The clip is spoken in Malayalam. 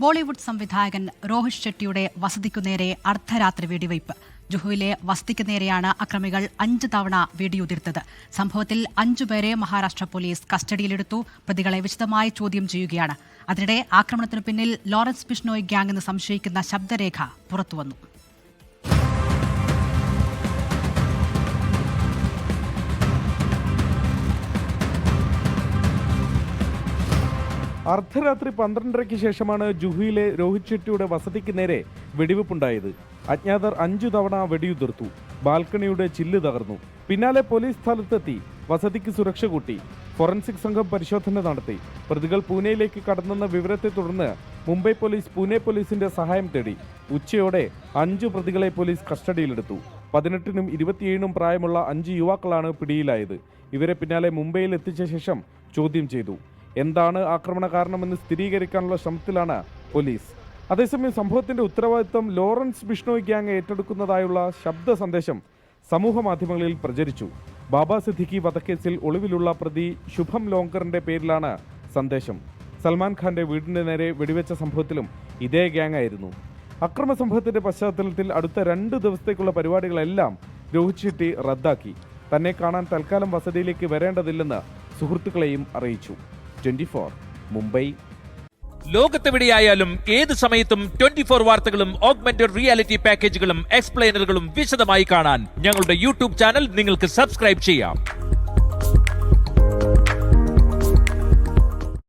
ബോളിവുഡ് സംവിധായകൻ രോഹിത് ഷെട്ടിയുടെ വസതിക്കു നേരെ അർദ്ധരാത്രി വെടിവയ്പ്. ജുഹുവിലെ വസതിക്ക് നേരെയാണ് അക്രമികൾ 5 തവണ വെടിയുതിർത്തത്. സംഭവത്തിൽ 5 പേരെ മഹാരാഷ്ട്ര പോലീസ് കസ്റ്റഡിയിലെടുത്തു. പ്രതികളെ വിശദമായി ചോദ്യം ചെയ്യുകയാണ്. അതിനിടെ ആക്രമണത്തിനു പിന്നിൽ ലോറൻസ് ബിഷ്ണോയ് ഗ്യാങ് എന്ന് സംശയിക്കുന്ന ശബ്ദരേഖ പുറത്തുവന്നു. അർദ്ധരാത്രി 12:30-ക്ക് ശേഷമാണ് ജുഹുവിലെ രോഹിത് ഷെട്ടിയുടെ വസതിക്ക് നേരെ വെടിവെപ്പുണ്ടായത്. അജ്ഞാതർ 5 തവണ വെടിയുതിർത്തു. ബാൽക്കണിയുടെ ചില്ല് തകർന്നു. പിന്നാലെ പോലീസ് സ്ഥലത്തെത്തി വസതിക്ക് സുരക്ഷ കൂട്ടി. ഫോറൻസിക് സംഘം പരിശോധന നടത്തി. പ്രതികൾ പൂനെയിലേക്ക് കടന്നെന്ന വിവരത്തെ തുടർന്ന് മുംബൈ പോലീസ് പൂനെ പോലീസിന്റെ സഹായം തേടി. ഉച്ചയോടെ 5 പ്രതികളെ പോലീസ് കസ്റ്റഡിയിലെടുത്തു. 18-നും 27-നും പ്രായമുള്ള 5 യുവാക്കളാണ് പിടിയിലായത്. ഇവരെ പിന്നാലെ മുംബൈയിൽ എത്തിച്ച ശേഷം ചോദ്യം ചെയ്തു. എന്താണ് ആക്രമണ കാരണമെന്ന് സ്ഥിരീകരിക്കാനുള്ള ശ്രമത്തിലാണ് പോലീസ്. അതേസമയം സംഭവത്തിന്റെ ഉത്തരവാദിത്തം ലോറൻസ് ബിഷ്ണോയ് ഗ്യാങ് ഏറ്റെടുക്കുന്നതായുള്ള ശബ്ദ സന്ദേശം സമൂഹ മാധ്യമങ്ങളിൽ പ്രചരിച്ചു. ബാബ സിദ്ദിഖി വധക്കേസിൽ ഒളിവിലുള്ള പ്രതി ശുഭം ലോങ്കറിന്റെ പേരിലാണ് സന്ദേശം. സൽമാൻ ഖാന്റെ വീടിന് നേരെ വെടിവെച്ച സംഭവത്തിലും ഇതേ ഗ്യാങ് ആയിരുന്നു. അക്രമ സംഭവത്തിന്റെ പശ്ചാത്തലത്തിൽ അടുത്ത 2 ദിവസത്തേക്കുള്ള പരിപാടികളെല്ലാം രോഹിത് ഷെട്ടി റദ്ദാക്കി. തന്നെ കാണാൻ തൽക്കാലം വസതിയിലേക്ക് വരേണ്ടതില്ലെന്ന് സുഹൃത്തുക്കളെയും അറിയിച്ചു. 24 മുംബൈ. ലോകത്തെവിടെയായാലും ഏത് സമയത്തും 24 വാർത്തകളും ഓഗ്മെന്റഡ് റിയാലിറ്റി പാക്കേജുകളും എക്സ്പ്ലെയിനറുകളും വിശദമായി കാണാൻ ഞങ്ങളുടെ യൂട്യൂബ് ചാനൽ നിങ്ങൾക്ക് സബ്സ്ക്രൈബ് ചെയ്യാം.